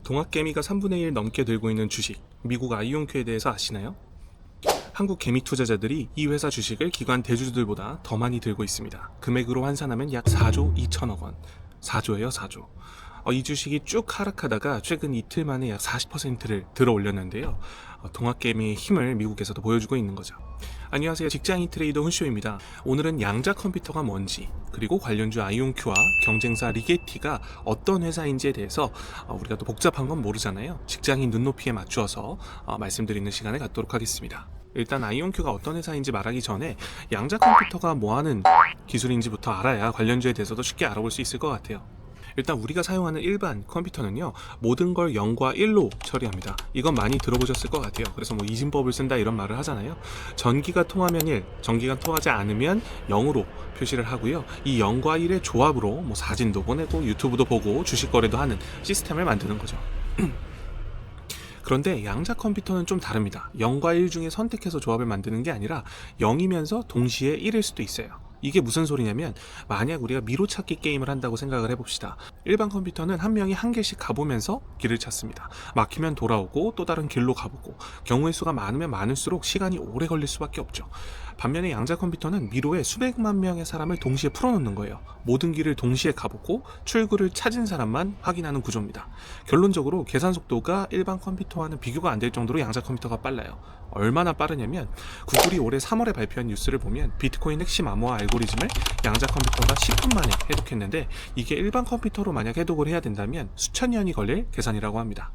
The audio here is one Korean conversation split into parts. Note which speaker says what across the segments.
Speaker 1: 동학개미가 3분의 1 넘게 들고 있는 주식, 미국 아이온큐에 대해서 아시나요? 한국 개미 투자자들이 이 회사 주식을 기관 대주주들보다 더 많이 들고 있습니다. 금액으로 환산하면 약 4조 2천억 원. 4조예요, 4조. 이 주식이 쭉 하락하다가 최근 이틀 만에 약 40%를 들어 올렸는데요. 동학개미의 힘을 미국에서도 보여주고 있는 거죠. 안녕하세요, 직장인 트레이더 훈쇼입니다. 오늘은 양자 컴퓨터가 뭔지, 그리고 관련주 아이온큐와 경쟁사 리게티가 어떤 회사인지에 대해서 우리가 또 복잡한 건 모르잖아요. 직장인 눈높이에 맞추어서 말씀드리는 시간을 갖도록 하겠습니다. 일단 아이온큐가 어떤 회사인지 말하기 전에 양자 컴퓨터가 뭐하는 기술인지부터 알아야 관련주에 대해서도 쉽게 알아볼 수 있을 것 같아요. 일단 우리가 사용하는 일반 컴퓨터는요, 모든 걸 0과 1로 처리합니다. 이건 많이 들어보셨을 것 같아요. 그래서 뭐 이진법을 쓴다 이런 말을 하잖아요. 전기가 통하면 1, 전기가 통하지 않으면 0으로 표시를 하고요. 이 0과 1의 조합으로 뭐 사진도 보내고 유튜브도 보고 주식 거래도 하는 시스템을 만드는 거죠. 그런데 양자 컴퓨터는 좀 다릅니다. 0과 1 중에 선택해서 조합을 만드는 게 아니라 0이면서 동시에 1일 수도 있어요. 이게 무슨 소리냐면, 만약 우리가 미로찾기 게임을 한다고 생각을 해봅시다. 일반 컴퓨터는 한 명이 한 개씩 가보면서 길을 찾습니다. 막히면 돌아오고 또 다른 길로 가보고, 경우의 수가 많으면 많을수록 시간이 오래 걸릴 수밖에 없죠. 반면에 양자 컴퓨터는 미로에 수백만 명의 사람을 동시에 풀어놓는 거예요. 모든 길을 동시에 가보고 출구를 찾은 사람만 확인하는 구조입니다. 결론적으로 계산 속도가 일반 컴퓨터와는 비교가 안 될 정도로 양자 컴퓨터가 빨라요. 얼마나 빠르냐면, 구글이 올해 3월에 발표한 뉴스를 보면 비트코인 핵심 암호화 알고리즘을 양자 컴퓨터가 10분 만에 해독했는데, 이게 일반 컴퓨터로 만약 해독을 해야 된다면 수천 년이 걸릴 계산이라고 합니다.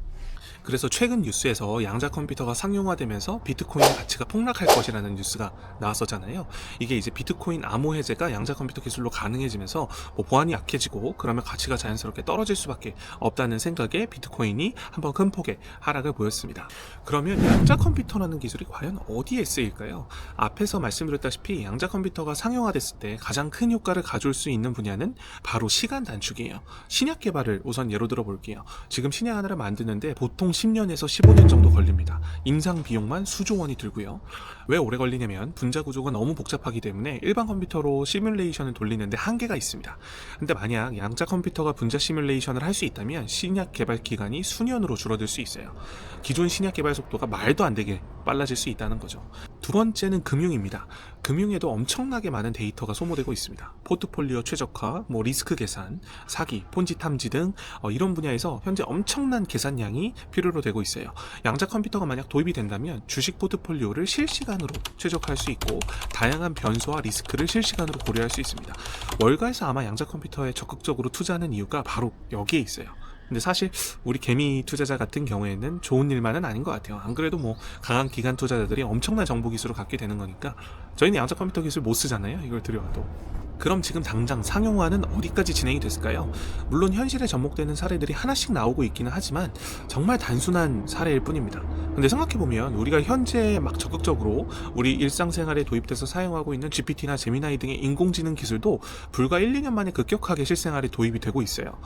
Speaker 1: 그래서 최근 뉴스에서 양자 컴퓨터가 상용화되면서 비트코인의 가치가 폭락할 것이라는 뉴스가 나왔었잖아요. 이게 이제 비트코인 암호 해제가 양자 컴퓨터 기술로 가능해지면서 보안이 약해지고 그러면 가치가 자연스럽게 떨어질 수밖에 없다는 생각에 비트코인이 한번 큰 폭의 하락을 보였습니다. 그러면 양자 컴퓨터라는 기술이 과연 어디에 쓰일까요? 앞에서 말씀드렸다시피 양자 컴퓨터가 상용화됐을 때 가장 큰 효과를 가져올 수 있는 분야는 바로 시간 단축이에요. 신약 개발을 우선 예로 들어 볼게요. 지금 신약 하나를 만드는데 보통 10년에서 15년 정도 걸립니다. 임상 비용만 수조 원이 들고요. 왜 오래 걸리냐면 분자 구조가 너무 복잡하기 때문에 일반 컴퓨터로 시뮬레이션을 돌리는데 한계가 있습니다. 근데 만약 양자 컴퓨터가 분자 시뮬레이션을 할 수 있다면 신약 개발 기간이 수년으로 줄어들 수 있어요. 기존 신약 개발 속도가 말도 안 되게 빨라질 수 있다는 거죠. 두 번째는 금융입니다. 금융에도 엄청나게 많은 데이터가 소모되고 있습니다. 포트폴리오 최적화, 리스크 계산, 사기, 폰지 탐지 등 이런 분야에서 현재 엄청난 계산량이 필요로 되고 있어요. 양자 컴퓨터가 만약 도입이 된다면 주식 포트폴리오를 실시간으로 최적화할 수 있고 다양한 변수와 리스크를 실시간으로 고려할 수 있습니다. 월가에서 아마 양자 컴퓨터에 적극적으로 투자하는 이유가 바로 여기에 있어요. 근데 사실 우리 개미 투자자 같은 경우에는 좋은 일만은 아닌 것 같아요. 안 그래도 강한 기관 투자자들이 엄청난 정보 기술을 갖게 되는 거니까 저희는 양자 컴퓨터 기술 못 쓰잖아요, 이걸 들여와도. 그럼 지금 당장 상용화는 어디까지 진행이 됐을까요? 물론 현실에 접목되는 사례들이 하나씩 나오고 있기는 하지만 정말 단순한 사례일 뿐입니다. 근데 생각해보면 우리가 현재 막 적극적으로 우리 일상생활에 도입돼서 사용하고 있는 GPT나 제미나이 등의 인공지능 기술도 불과 1, 2년 만에 급격하게 실생활에 도입이 되고 있어요.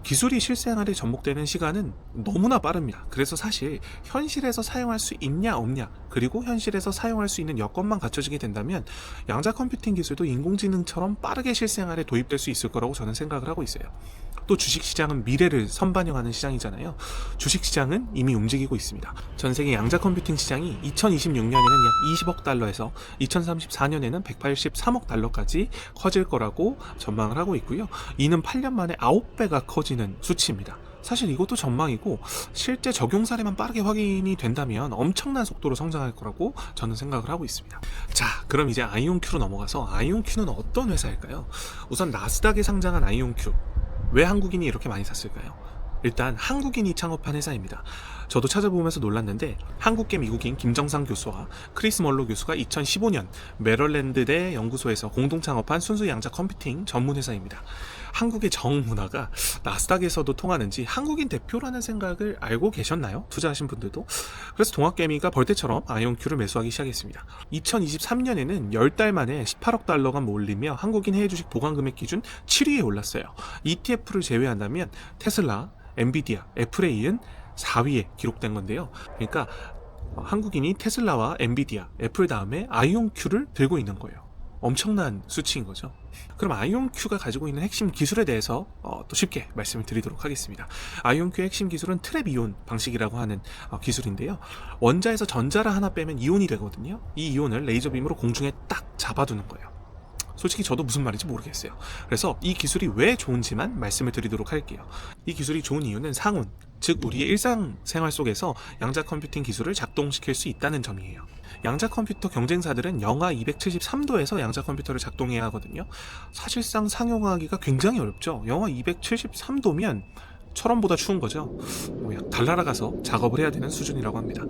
Speaker 1: 기술이 실생활에 접목되는 시간은 너무나 빠릅니다. 그래서 사실 현실에서 사용할 수 있냐 없냐, 그리고 현실에서 사용할 수 있는 여건만 갖춰지게 된다면 양자 컴퓨팅 기술도 인공지능처럼 빠르게 실생활에 도입될 수 있을 거라고 저는 생각을 하고 있어요. 또 주식시장은 미래를 선반영하는 시장이잖아요. 주식시장은 이미 움직이고 있습니다. 전세계 양자 컴퓨팅 시장이 2026년에는 약 20억 달러에서 2034년에는 183억 달러까지 커질 거라고 전망을 하고 있고요. 이는 8년 만에 9배가 커지는 수치입니다. 사실 이것도 전망이고 실제 적용 사례만 빠르게 확인이 된다면 엄청난 속도로 성장할 거라고 저는 생각을 하고 있습니다. 자, 그럼 이제 아이온큐로 넘어가서 아이온큐는 어떤 회사일까요? 우선 나스닥에 상장한 아이온큐, 왜 한국인이 이렇게 많이 샀을까요? 일단 한국인이 창업한 회사입니다. 저도 찾아보면서 놀랐는데 한국계 미국인 김정상 교수와 크리스 멀로 교수가 2015년 메럴랜드대 연구소에서 공동 창업한 순수 양자 컴퓨팅 전문 회사입니다. 한국의 정문화가 나스닥에서도 통하는지 한국인 대표라는 생각을 알고 계셨나요? 투자하신 분들도. 그래서 동학개미가 벌떼처럼 아이온큐를 매수하기 시작했습니다. 2023년에는 10달 만에 18억 달러가 몰리며 한국인 해외 주식 보관 금액 기준 7위에 올랐어요. ETF를 제외한다면 테슬라, 엔비디아, 애플에 이은 4위에 기록된 건데요. 그러니까 한국인이 테슬라와 엔비디아, 애플 다음에 아이온큐를 들고 있는 거예요. 엄청난 수치인 거죠. 그럼 아이온큐가 가지고 있는 핵심 기술에 대해서 또 쉽게 말씀을 드리도록 하겠습니다. 아이온큐의 핵심 기술은 트랩 이온 방식이라고 하는 기술인데요. 원자에서 전자를 하나 빼면 이온이 되거든요. 이 이온을 레이저 빔으로 공중에 딱 잡아두는 거예요. 솔직히 저도 무슨 말인지 모르겠어요. 그래서 이 기술이 왜 좋은지만 말씀을 드리도록 할게요. 이 기술이 좋은 이유는 상온, 즉 우리의 일상생활 속에서 양자 컴퓨팅 기술을 작동시킬 수 있다는 점이에요. 양자 컴퓨터 경쟁사들은 영하 273도에서 양자 컴퓨터를 작동해야 하거든요. 사실상 상용화하기가 굉장히 어렵죠. 영하 273도면 철원보다 추운 거죠. 약 달나라 가서 작업을 해야 되는 수준이라고 합니다.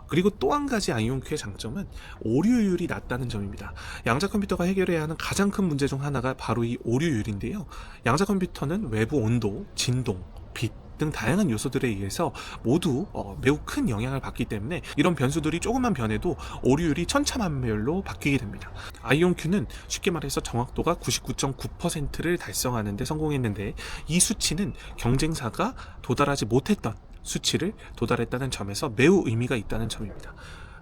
Speaker 1: 그리고 또 한 가지 아이온큐의 장점은 오류율이 낮다는 점입니다. 양자 컴퓨터가 해결해야 하는 가장 큰 문제 중 하나가 바로 이 오류율인데요. 양자 컴퓨터는 외부 온도, 진동, 빛 등 다양한 요소들에 의해서 모두 매우 큰 영향을 받기 때문에 이런 변수들이 조금만 변해도 오류율이 천차만별로 바뀌게 됩니다. 아이온큐는 쉽게 말해서 정확도가 99.9%를 달성하는 데 성공했는데 이 수치는 경쟁사가 도달하지 못했던 수치를 도달했다는 점에서 매우 의미가 있다는 점입니다.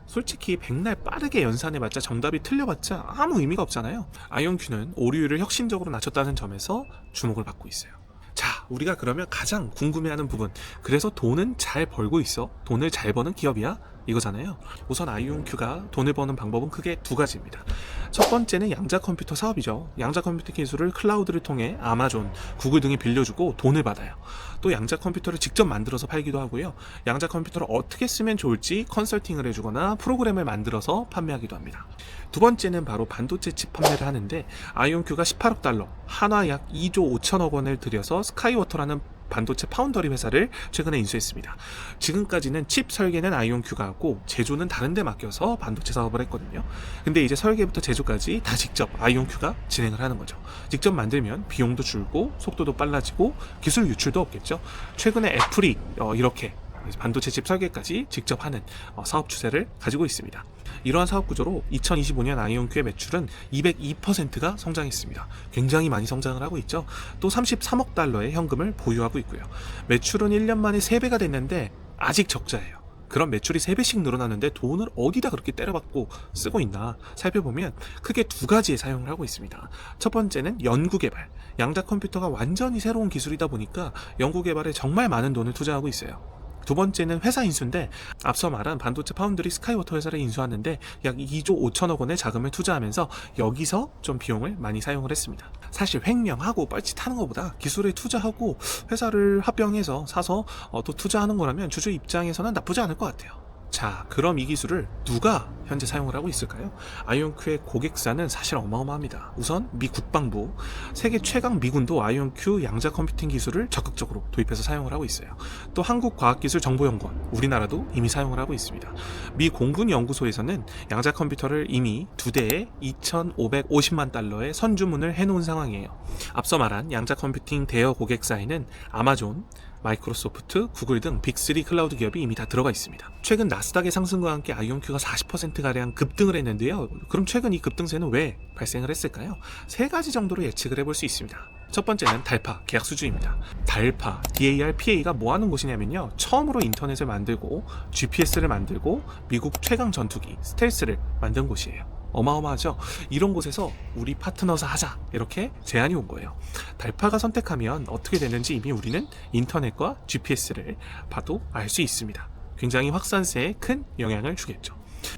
Speaker 1: 솔직히 백날 빠르게 연산해봤자 정답이 틀려봤자 아무 의미가 없잖아요. 아이온큐는 오류율을 혁신적으로 낮췄다는 점에서 주목을 받고 있어요. 자, 우리가 그러면 가장 궁금해하는 부분, 그래서 돈은 잘 벌고 있어? 돈을 잘 버는 기업이야? 이거잖아요. 우선 아이온큐가 돈을 버는 방법은 크게 두 가지입니다. 첫 번째는 양자 컴퓨터 사업이죠. 양자 컴퓨터 기술을 클라우드를 통해 아마존, 구글 등에 빌려주고 돈을 받아요. 또 양자 컴퓨터를 직접 만들어서 팔기도 하고요. 양자 컴퓨터를 어떻게 쓰면 좋을지 컨설팅을 해주거나 프로그램을 만들어서 판매하기도 합니다. 두 번째는 바로 반도체 칩 판매를 하는데 아이온큐가 18억 달러, 한화 약 2조 5천억 원을 들여서 스카이워터라는 반도체 파운더리 회사를 최근에 인수했습니다. 지금까지는 칩 설계는 아이온큐가 하고 제조는 다른 데 맡겨서 반도체 사업을 했거든요. 근데 이제 설계부터 제조까지 다 직접 아이온큐가 진행을 하는 거죠. 직접 만들면 비용도 줄고 속도도 빨라지고 기술 유출도 없겠죠. 최근에 애플이 이렇게 반도체 칩 설계까지 직접 하는 사업 추세를 가지고 있습니다. 이러한 사업 구조로 2025년 아이온큐의 매출은 202%가 성장했습니다. 굉장히 많이 성장을 하고 있죠. 또 33억 달러의 현금을 보유하고 있고요. 매출은 1년 만에 3배가 됐는데 아직 적자예요. 그런 매출이 3배씩 늘어나는데 돈을 어디다 그렇게 때려박고 쓰고 있나 살펴보면 크게 두 가지에 사용을 하고 있습니다. 첫 번째는 연구개발. 양자 컴퓨터가 완전히 새로운 기술이다 보니까 연구개발에 정말 많은 돈을 투자하고 있어요. 두 번째는 회사 인수인데 앞서 말한 반도체 파운드리 스카이워터 회사를 인수하는데 약 2조 5천억 원의 자금을 투자하면서 여기서 좀 비용을 많이 사용을 했습니다. 사실 횡령하고 뻘짓하는 것보다 기술에 투자하고 회사를 합병해서 사서 또 투자하는 거라면 주주 입장에서는 나쁘지 않을 것 같아요. 자, 그럼 이 기술을 누가 현재 사용을 하고 있을까요? 아이온큐의 고객사는 사실 어마어마합니다. 우선 미 국방부, 세계 최강 미군도 아이온큐 양자 컴퓨팅 기술을 적극적으로 도입해서 사용을 하고 있어요. 또 한국과학기술정보연구원, 우리나라도 이미 사용을 하고 있습니다. 미 공군연구소에서는 양자 컴퓨터를 이미 2대에 2,550만 달러의 선주문을 해놓은 상황이에요. 앞서 말한 양자 컴퓨팅 대여 고객사에는 아마존, 마이크로소프트, 구글 등 빅3 클라우드 기업이 이미 다 들어가 있습니다. 최근 나스닥의 상승과 함께 아이온큐가 40%가량 급등을 했는데요. 그럼 최근 이 급등세는 왜 발생을 했을까요? 세 가지 정도로 예측을 해볼 수 있습니다. 첫 번째는 달파 계약 수주입니다. 달파, DARPA가 뭐 하는 곳이냐면요. 처음으로 인터넷을 만들고 GPS를 만들고 미국 최강 전투기 스텔스를 만든 곳이에요. 어마어마하죠. 이런 곳에서 우리 파트너사 하자 이렇게 제안이 온 거예요. 달파가 선택하면 어떻게 되는지 이미 우리는 인터넷과 GPS를 봐도 알 수 있습니다. 굉장히 확산세에 큰 영향을 주겠죠.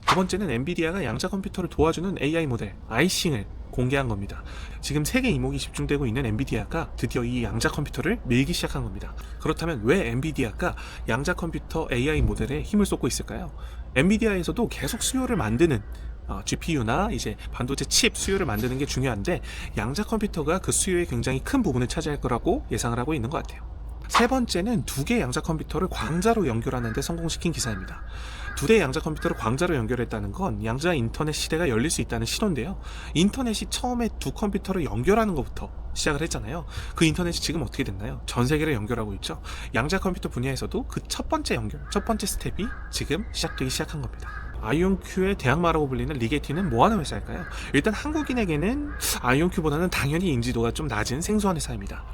Speaker 1: 두 번째는 엔비디아가 양자 컴퓨터를 도와주는 AI 모델 아이싱을 공개한 겁니다. 지금 세계 이목이 집중되고 있는 엔비디아가 드디어 이 양자 컴퓨터를 밀기 시작한 겁니다. 그렇다면 왜 엔비디아가 양자 컴퓨터 AI 모델에 힘을 쏟고 있을까요? 엔비디아에서도 계속 수요를 만드는 GPU나 이제 반도체 칩 수요를 만드는 게 중요한데 양자 컴퓨터가 그 수요의 굉장히 큰 부분을 차지할 거라고 예상을 하고 있는 것 같아요. 세 번째는 두 개의 양자 컴퓨터를 광자로 연결하는 데 성공시킨 기사입니다. 두 대의 양자 컴퓨터를 광자로 연결했다는 건 양자 인터넷 시대가 열릴 수 있다는 신호인데요. 인터넷이 처음에 두 컴퓨터를 연결하는 것부터 시작을 했잖아요. 그 인터넷이 지금 어떻게 됐나요? 전 세계를 연결하고 있죠. 양자 컴퓨터 분야에서도 그 첫 번째 연결, 첫 번째 스텝이 지금 시작되기 시작한 겁니다. 아이온큐의 대항마라고 불리는 리게티는 뭐하는 회사일까요? 일단 한국인에게는 아이온큐보다는 당연히 인지도가 좀 낮은 생소한 회사입니다.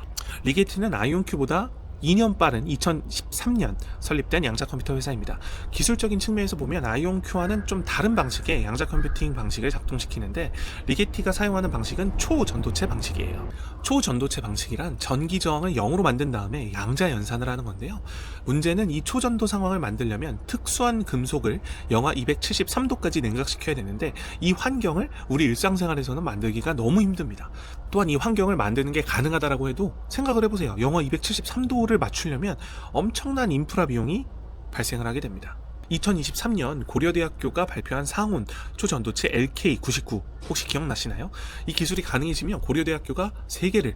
Speaker 1: 리게티는 아이온큐보다 2년 빠른 2013년 설립된 양자 컴퓨터 회사입니다. 기술적인 측면에서 보면 아이온큐와는 좀 다른 방식의 양자 컴퓨팅 방식을 작동시키는데, 리게티가 사용하는 방식은 초전도체 방식이에요. 초전도체 방식이란 전기 저항을 0으로 만든 다음에 양자 연산을 하는 건데요. 문제는 이 초전도 상황을 만들려면 특수한 금속을 영하 273도까지 냉각시켜야 되는데, 이 환경을 우리 일상생활에서는 만들기가 너무 힘듭니다. 또한 이 환경을 만드는 게 가능하다라고 해도 생각을 해보세요. 영하 273도를 맞추려면 엄청난 인프라 비용이 발생을 하게 됩니다. 2023년 고려대학교가 발표한 상온 초전도체 LK99 혹시 기억나시나요? 이 기술이 가능해지면 고려대학교가 세계를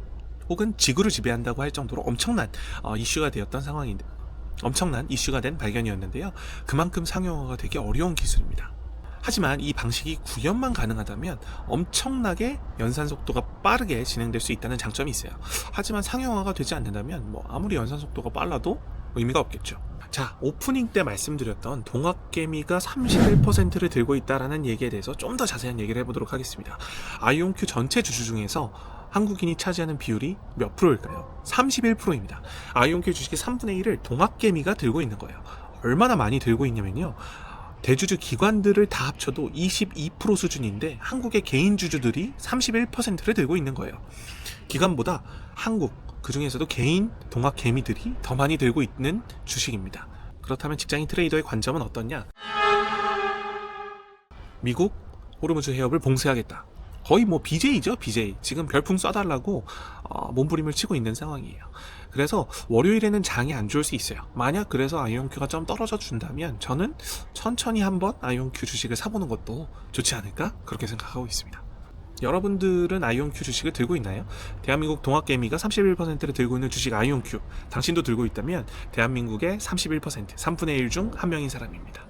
Speaker 1: 혹은 지구를 지배한다고 할 정도로 엄청난 이슈가 되었던 상황인데, 엄청난 이슈가 된 발견이었는데요. 그만큼 상용화가 되기 어려운 기술입니다. 하지만 이 방식이 구현만 가능하다면 엄청나게 연산 속도가 빠르게 진행될 수 있다는 장점이 있어요. 하지만 상용화가 되지 않는다면 아무리 연산 속도가 빨라도 의미가 없겠죠. 자, 오프닝 때 말씀드렸던 동학개미가 31%를 들고 있다라는 얘기에 대해서 좀 더 자세한 얘기를 해보도록 하겠습니다. 아이온큐 전체 주주 중에서 한국인이 차지하는 비율이 몇 프로일까요? 31%입니다. 아이온큐 주식의 3분의 1을 동학개미가 들고 있는 거예요. 얼마나 많이 들고 있냐면요, 대주주 기관들을 다 합쳐도 22% 수준인데 한국의 개인 주주들이 31%를 들고 있는 거예요. 기관보다 한국, 그 중에서도 개인 동학 개미들이 더 많이 들고 있는 주식입니다. 그렇다면 직장인 트레이더의 관점은 어떻냐? 미국 호르무즈 해협을 봉쇄하겠다. 거의 BJ죠, BJ. 지금 별풍 쏴달라고 몸부림을 치고 있는 상황이에요. 그래서 월요일에는 장이 안 좋을 수 있어요. 만약 그래서 아이온큐가 좀 떨어져 준다면 저는 천천히 한번 아이온큐 주식을 사보는 것도 좋지 않을까? 그렇게 생각하고 있습니다. 여러분들은 아이온큐 주식을 들고 있나요? 대한민국 동학개미가 31%를 들고 있는 주식 아이온큐, 당신도 들고 있다면 대한민국의 31%, 3분의 1 중 한 명인 사람입니다.